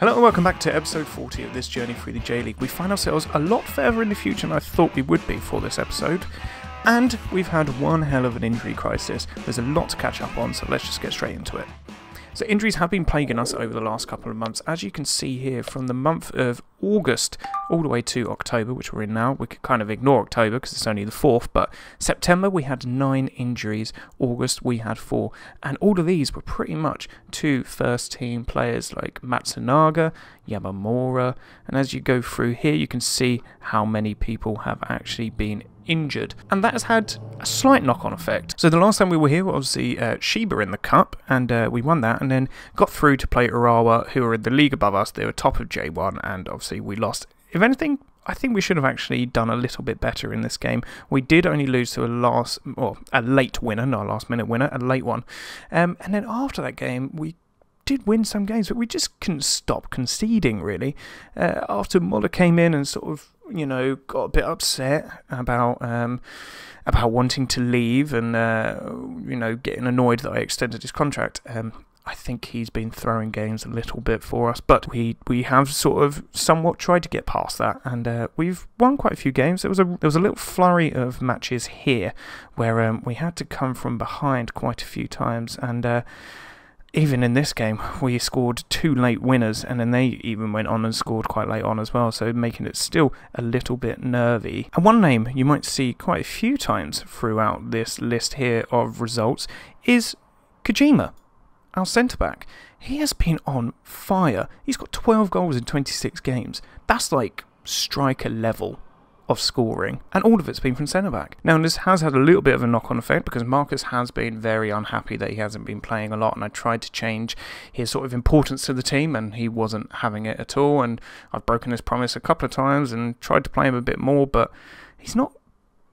Hello and welcome back to episode 40 of this journey through the J-League. We find ourselves a lot further in the future than I thought we would be for this episode, and we've had one hell of an injury crisis. There's a lot to catch up on, so let's just get straight into it. So injuries have been plaguing us over the last couple of months, as you can see here, from the month of August all the way to October, which we're in now. We could kind of ignore October because it's only the 4th, but September we had 9 injuries, August we had 4, and all of these were pretty much to first team players like Matsunaga, Yamamura, and as you go through here you can see how many people have actually been injured, and that has had a slight knock-on effect. So the last time we were here, obviously Shiba in the cup, and we won that, and then got through to play Urawa, who were in the league above us. They were top of J1, and obviously we lost. If anything, I think we should have actually done a little bit better in this game. We did only lose to a late winner, not a last-minute winner, a late one. And then after that game, we did win some games, but we just couldn't stop conceding, really. After Muller came in and sort of, you know, got a bit upset about wanting to leave and, you know, getting annoyed that I extended his contract. I think he's been throwing games a little bit for us, but we have sort of somewhat tried to get past that, and we've won quite a few games. There was a little flurry of matches here where we had to come from behind quite a few times, and even in this game, we scored 2 late winners, and then they even went on and scored quite late on as well, so making it still a little bit nervy. And one name you might see quite a few times throughout this list here of results is Kojima, our centre-back. He has been on fire. He's got 12 goals in 26 games. That's like striker level of scoring, and all of it's been from centre-back. Now, this has had a little bit of a knock-on effect because Marcus has been very unhappy that he hasn't been playing a lot, and I tried to change his sort of importance to the team, and he wasn't having it at all, and I've broken his promise a couple of times and tried to play him a bit more, but he's not,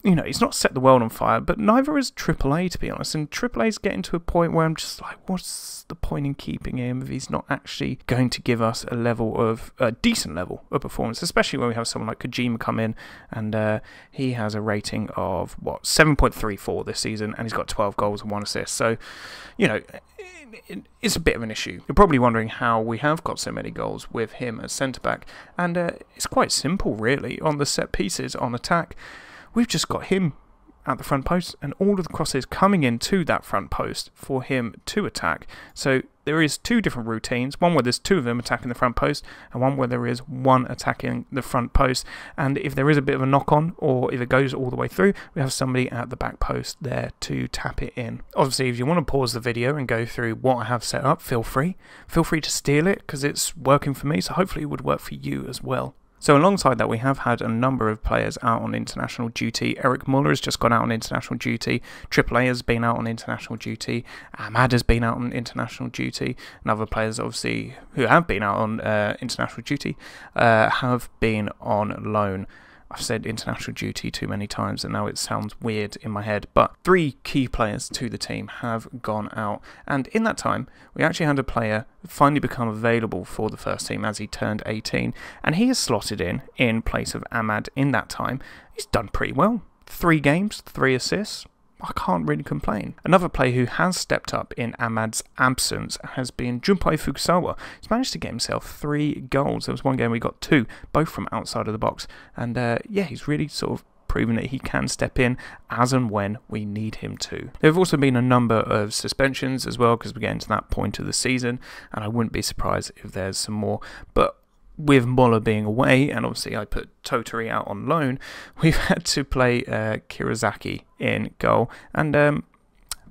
you know, he's not set the world on fire, but neither is AAA, to be honest, and AAA's getting to a point where I'm just like, what's the point in keeping him if he's not actually going to give us a decent level of performance, especially when we have someone like Kojima come in, and he has a rating of, 7.34 this season, and he's got 12 goals and 1 assist, so, you know, it's a bit of an issue. You're probably wondering how we have got so many goals with him as centre-back, and it's quite simple, really. On the set pieces, on attack, we've just got him at the front post and all of the crosses coming into that front post for him to attack. So there is 2 different routines, one where there's 2 of them attacking the front post and one where there is 1 attacking the front post. And if there is a bit of a knock-on, or if it goes all the way through, we have somebody at the back post there to tap it in. Obviously, if you want to pause the video and go through what I have set up, feel free to steal it because it's working for me, so hopefully it would work for you as well. So alongside that, we have had a number of players out on international duty. Eric Muller has just gone out on international duty. AAA has been out on international duty. Ahmad has been out on international duty. And other players, obviously, who have been out on international duty, have been on loan. I've said international duty too many times and now it sounds weird in my head, but 3 key players to the team have gone out, and in that time we actually had a player finally become available for the first team as he turned 18, and he has slotted in place of Ahmad in that time. He's done pretty well. 3 games, 3 assists. I can't really complain. Another player who has stepped up in Ahmad's absence has been Junpei Fukusawa. He's managed to get himself 3 goals. There was one game we got 2, both from outside of the box. And yeah, he's really sort of proven that he can step in as and when we need him to. There have also been a number of suspensions as well because we're getting to that point of the season, and I wouldn't be surprised if there's some more. But with Muller being away, and obviously I put Totori out on loan, we've had to play Kirizaki in goal, and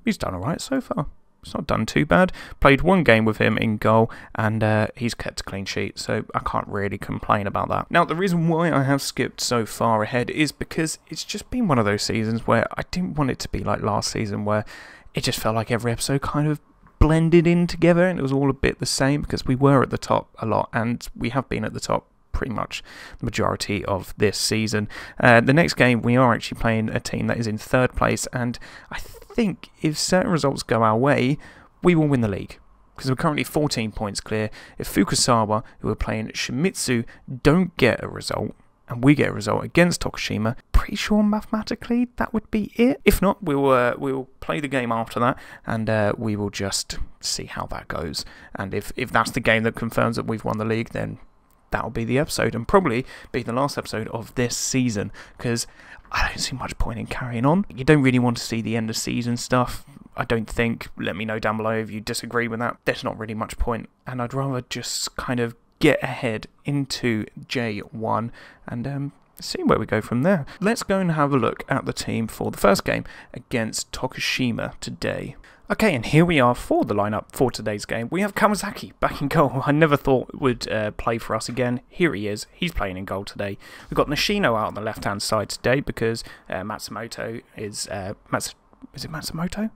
he's done alright so far. It's not done too bad. Played 1 game with him in goal, and he's kept a clean sheet, so I can't really complain about that. Now, the reason why I have skipped so far ahead is because it's just been one of those seasons where I didn't want it to be like last season, where it just felt like every episode kind of blended in together and it was all a bit the same, because we were at the top a lot and we have been at the top pretty much the majority of this season. The next game we are actually playing a team that is in 3rd place, and I think if certain results go our way we will win the league because we're currently 14 points clear. If Fukusawa, who are playing Shimizu, don't get a result and we get a result against Tokushima, pretty pretty sure mathematically that would be it. If not, we'll play the game after that, and we will just see how that goes. And if that's the game that confirms that we've won the league, then that'll be the episode, and probably be the last episode of this season, because I don't see much point in carrying on. You don't really want to see the end of season stuff, I don't think. Let me know down below if you disagree with that. There's not really much point, and I'd rather just kind of get ahead into J1 and see where we go from there. Let's go and have a look at the team for the first game against Tokushima today. Okay, and here we are for the lineup for today's game. We have Kawasaki back in goal. I never thought would play for us again. Here he is. He's playing in goal today. We've got Nishino out on the left-hand side today because Matsumoto is... is it Matsumoto?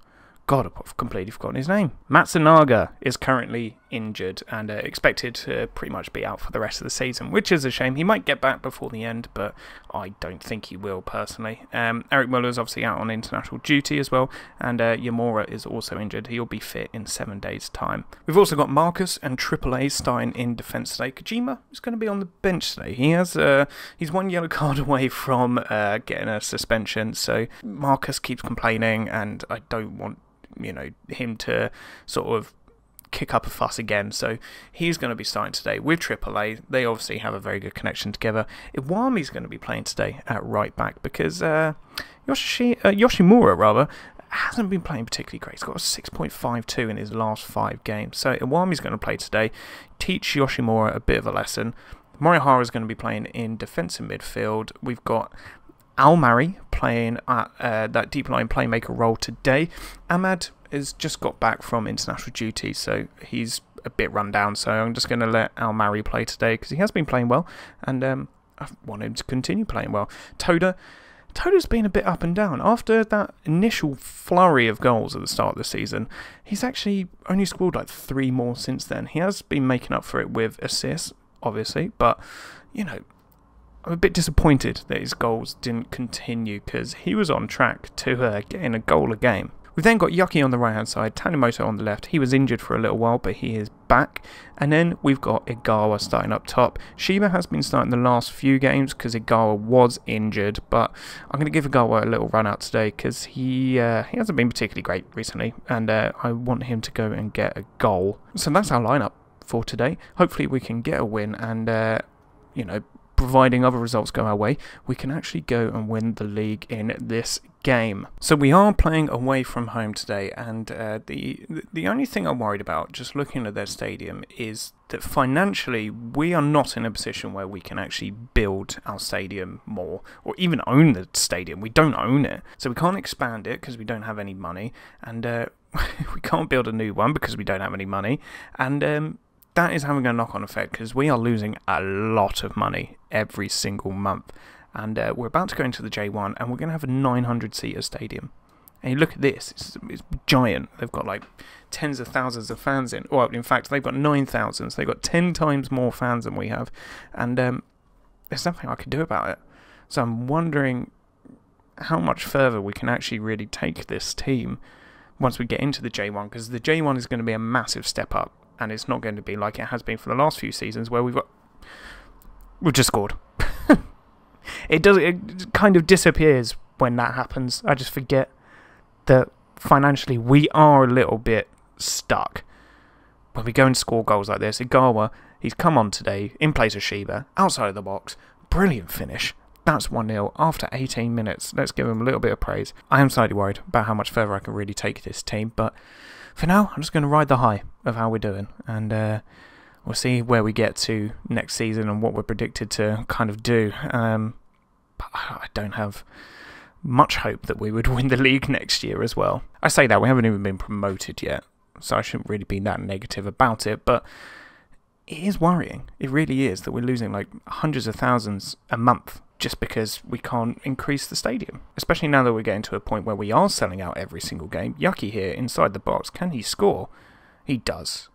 God, I've completely forgotten his name. Matsunaga is currently injured and expected to pretty much be out for the rest of the season, which is a shame. He might get back before the end, but I don't think he will, personally. Eric Muller is obviously out on international duty as well, and Yamura is also injured. He'll be fit in 7 days' time. We've also got Marcus and AAA starting in defence today. Kojima is going to be on the bench today. He has he's one yellow card away from getting a suspension, so Marcus keeps complaining, and I don't want him to sort of kick up a fuss again, so he's going to be starting today with AAA. They obviously have a very good connection together. Iwami's going to be playing today at right back because Yoshimura hasn't been playing particularly great. He's got a 6.52 in his last 5 games, so Iwami's going to play today, teach Yoshimura a bit of a lesson. Morihara is going to be playing in defensive midfield. We've got Almari playing at that deep line playmaker role today. Ahmad has just got back from international duty, so he's a bit run down, so I'm just going to let Almari play today because he has been playing well, and I want him to continue playing well. Toda's been a bit up and down. After that initial flurry of goals at the start of the season, he's actually only scored like 3 more since then. He has been making up for it with assists, obviously, but I'm a bit disappointed that his goals didn't continue because he was on track to getting a goal a game. We've then got Yuki on the right hand side, Tanimoto on the left. He was injured for a little while, but he is back. And then we've got Igawa starting up top. Shiba has been starting the last few games because Igawa was injured, but I'm going to give Igawa a little run out today because he hasn't been particularly great recently, and I want him to go and get a goal. So that's our lineup for today. Hopefully we can get a win, and providing other results go our way, we can actually go and win the league in this game. So we are playing away from home today, and the only thing I'm worried about, just looking at their stadium, is that financially we are not in a position where we can actually build our stadium more, or even own the stadium. We don't own it, so we can't expand it because we don't have any money, and we can't build a new one because we don't have any money, and that is having a knock-on effect because we are losing a lot of money every single month. And we're about to go into the J1, and we're going to have a 900-seater stadium. And you look at this, it's giant. They've got like tens of thousands of fans in. Well, in fact, they've got 9,000, so they've got 10 times more fans than we have. And there's nothing I can do about it. So I'm wondering how much further we can actually really take this team once we get into the J1, because the J1 is going to be a massive step up. And it's not going to be like it has been for the last few seasons where we've just scored. It kind of disappears when that happens. I just forget that financially we are a little bit stuck when we go and score goals like this. Igawa, he's come on today in place of Shiba, outside of the box. Brilliant finish. That's 1-0 after 18 minutes. Let's give him a little bit of praise. I am slightly worried about how much further I can really take this team, but for now, I'm just going to ride the high of how we're doing, and we'll see where we get to next season and what we're predicted to kind of do. But I don't have much hope that we would win the league next year as well. I say that, we haven't even been promoted yet, so I shouldn't really be that negative about it, but it is worrying. It really is that we're losing like hundreds of thousands a month just because we can't increase the stadium. Especially now that we're getting to a point where we are selling out every single game. Yuki here inside the box. Can he score? He does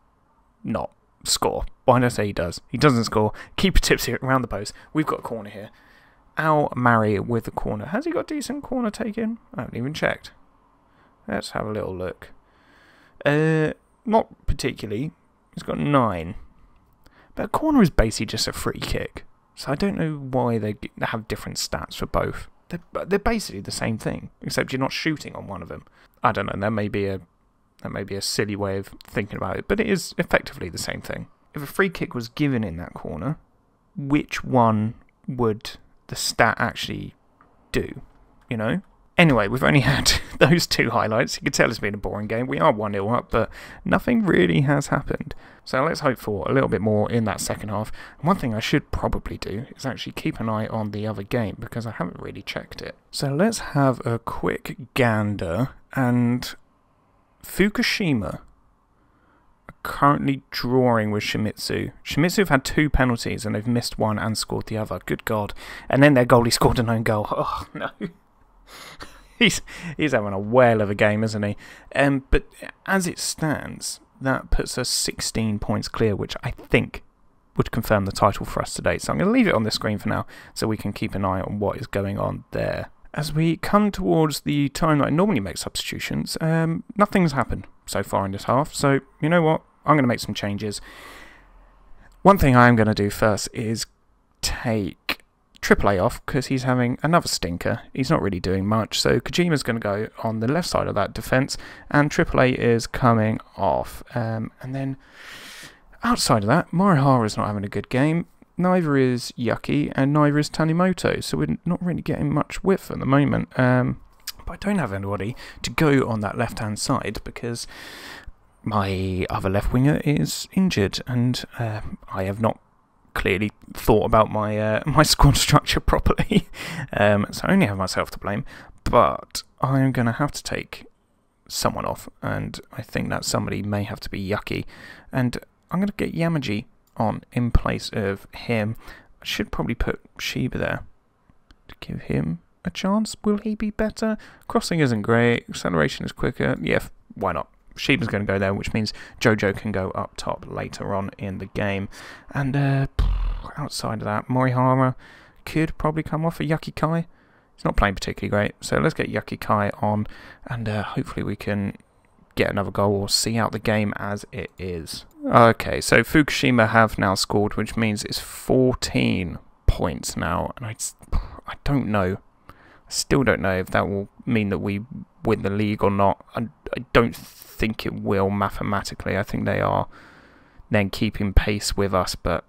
not score. Why did I say he does? He doesn't score. Keeper tips it around the post. We've got a corner here. Al-Mari with the corner. Has he got decent corner taken? I haven't even checked. Let's have a little look. Not particularly. He's got 9. But a corner is basically just a free kick. So I don't know why they have different stats for both. they're basically the same thing, except you're not shooting on one of them. I don't know, that may be a silly way of thinking about it, but it is effectively the same thing. If a free kick was given in that corner, which one would the stat actually do, you know? Anyway, we've only had those 2 highlights. You can tell it's been a boring game. We are 1-0 up, but nothing really has happened. So let's hope for a little bit more in that second half. And one thing I should probably do is actually keep an eye on the other game, because I haven't really checked it. So let's have a quick gander. And Fukushima are currently drawing with Shimizu. Shimizu have had 2 penalties, and they've missed one and scored the other. Good God. And then their goalie scored an own goal. Oh, no. He's having a whale of a game, isn't he? But as it stands, that puts us 16 points clear, which I think would confirm the title for us today. So I'm going to leave it on the screen for now, so we can keep an eye on what is going on there. As we come towards the time that I normally make substitutions, nothing's happened so far in this half. So you know what? I'm going to make some changes. One thing I am going to do first is take AAA off, because he's having another stinker. He's not really doing much, so Kojima's going to go on the left side of that defence, and AAA is coming off. And then outside of that, Morihara's not having a good game, neither is Yuki, and neither is Tanimoto, so we're not really getting much width at the moment. But I don't have anybody to go on that left-hand side, because my other left winger is injured, and I have not clearly thought about my my squad structure properly, so I only have myself to blame. But I am going to have to take someone off, and I think that somebody may have to be Yuki, and I'm going to get Yamaji on in place of him. I should probably put Shiba there to give him a chance. Will he be better? Crossing isn't great, acceleration is quicker. Yeah, why not? Shiba's going to go there, which means Jojo can go up top later on in the game. And outside of that, Morihara could probably come off for Yuki Kai. He's not playing particularly great, so let's get Yuki Kai on, and hopefully we can get another goal or see out the game as it is. Okay, so Fukushima have now scored, which means it's 14 points now, and I don't know. I still don't know if that will mean that we win the league or not. I don't think it will mathematically. I think they are then keeping pace with us, but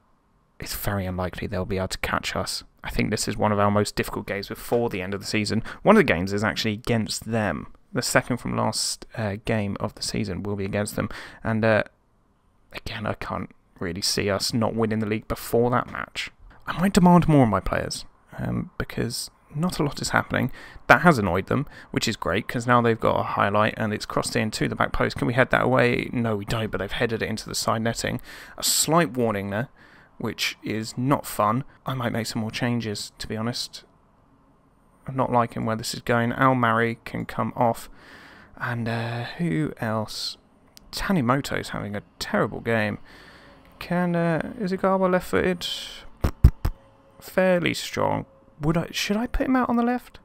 it's very unlikely they'll be able to catch us. I think this is one of our most difficult games before the end of the season. One of the games is actually against them. The second from last game of the season will be against them. And again, I can't really see us not winning the league before that match. I might demand more of my players, because not a lot is happening. That has annoyed them, which is great, because now they've got a highlight and it's crossed into the back post. Can we head that away? No, we don't, but they've headed it into the side netting. A slight warning there, which is not fun. I might make some more changes, to be honest. I'm not liking where this is going. Al Mari can come off. And who else? Tanimoto's having a terrible game. Is Igawa left-footed? Fairly strong. Should I put him out on the left?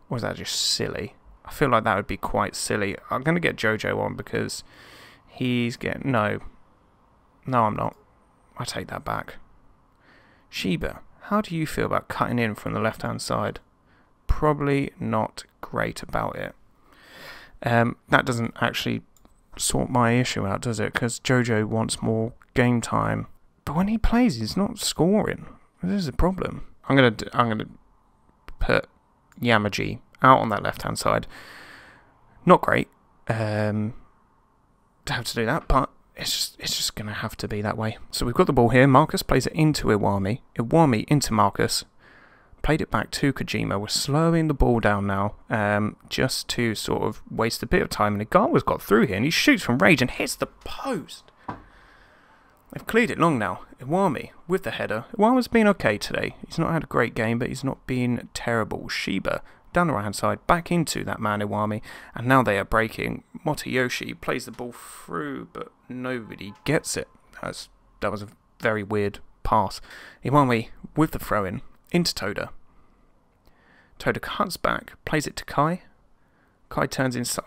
Or is that just silly? I feel like that would be quite silly. I'm going to get Jojo on because he's getting... No, I'm not. I take that back. Shiba, how do you feel about cutting in from the left-hand side? Probably not great about it. That doesn't actually sort my issue out, does it? Because Jojo wants more game time. But when he plays, he's not scoring. This is a problem. I'm gonna put Yamaji out on that left-hand side. Not great to have to do that, but it's just gonna have to be that way. So we've got the ball here. Marcus plays it into Iwami. Iwami into Marcus. Played it back to Kojima. We're slowing the ball down now, just to sort of waste a bit of time. And Igawa's got through here, and he shoots from range and hits the post. They've cleared it long now. Iwami with the header. Iwami's been okay today. He's not had a great game, but he's not been terrible. Shiba down the right-hand side, back into that man Iwami, and now they are breaking. Motoyoshi plays the ball through, but nobody gets it. That was a very weird pass. Iwami with the throw-in into Toda. Toda cuts back, plays it to Kai. Kai turns inside.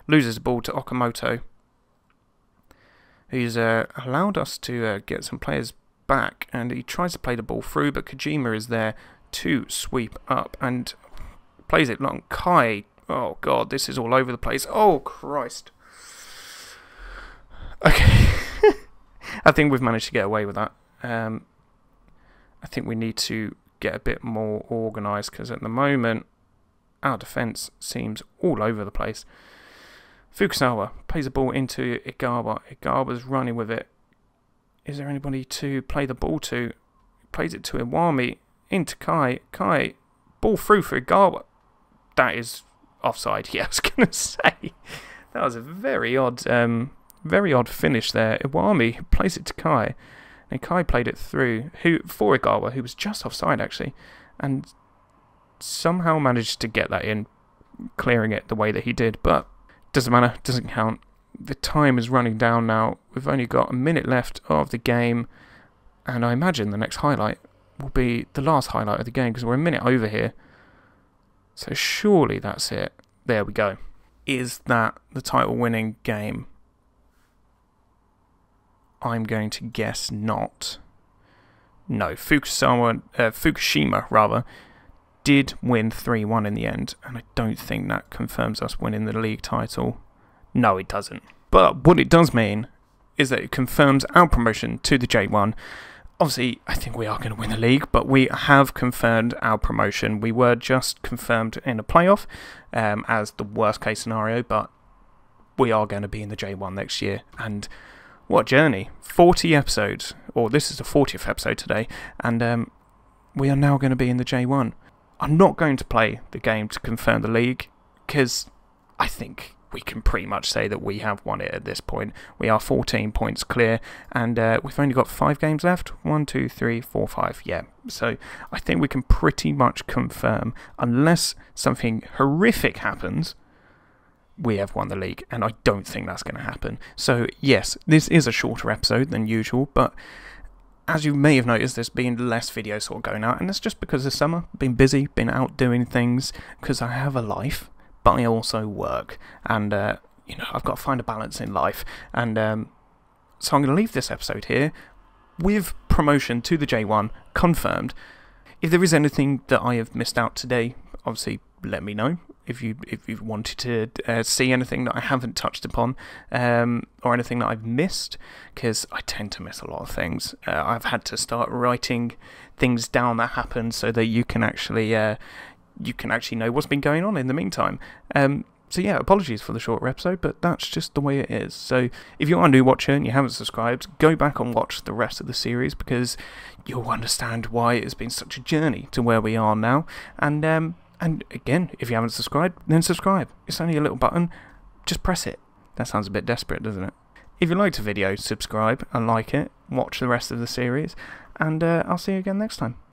Loses the ball to Okamoto, who's allowed us to get some players back, and he tries to play the ball through, but Kojima is there to sweep up and plays it long. Kai, oh god, this is all over the place. Oh Christ. Okay. I think we've managed to get away with that. I think we need to get a bit more organised, because at the moment our defence seems all over the place. Fukusawa plays the ball into Igaba. Igaba's running with it. Is there anybody to play the ball to? Plays it to Iwami. Into Kai. Kai. Ball through for Igaba. That is offside. Yeah, I was going to say. That was a very odd finish there. Iwami plays it to Kai. And Kai played it through for Igawa, who was just offside actually. And somehow managed to get that in, clearing it the way that he did. But doesn't matter. Doesn't count. The time is running down now. We've only got a minute left of the game. And I imagine the next highlight will be the last highlight of the game, because we're a minute over here. So surely that's it. There we go. Is that the title-winning game? I'm going to guess not. No, Fukushima rather, did win 3-1 in the end, and I don't think that confirms us winning the league title. No, it doesn't. But what it does mean is that it confirms our promotion to the J1. Obviously, I think we are going to win the league, but we have confirmed our promotion. We were just confirmed in a playoff as the worst case scenario, but we are going to be in the J1 next year. And what a journey. 40 episodes, or this is the 40th episode today, and we are now going to be in the J1. I'm not going to play the game to confirm the league, because I think we can pretty much say that we have won it at this point. We are 14 points clear, and we've only got 5 games left. 1, 2, 3, 4, 5. Yeah, so I think we can pretty much confirm, unless something horrific happens, we have won the league, and I don't think that's going to happen. So yes, this is a shorter episode than usual, but as you may have noticed, there's been less videos sort of going out, and that's just because of summer. Been busy, been out doing things, because I have a life, but I also work, and you know, I've got to find a balance in life, and so I'm going to leave this episode here with promotion to the J1 confirmed. If there is anything that I have missed out today, obviously let me know. If you wanted to see anything that I haven't touched upon, or anything that I've missed, because I tend to miss a lot of things. I've had to start writing things down that happened so that you can actually know what's been going on in the meantime. So yeah, apologies for the shorter episode, but that's just the way it is. So if you are a new watcher and you haven't subscribed, go back and watch the rest of the series, because you'll understand why it's been such a journey to where we are now. And again, if you haven't subscribed, then subscribe. It's only a little button. Just press it. That sounds a bit desperate, doesn't it? If you liked the video, subscribe and like it. Watch the rest of the series. And I'll see you again next time.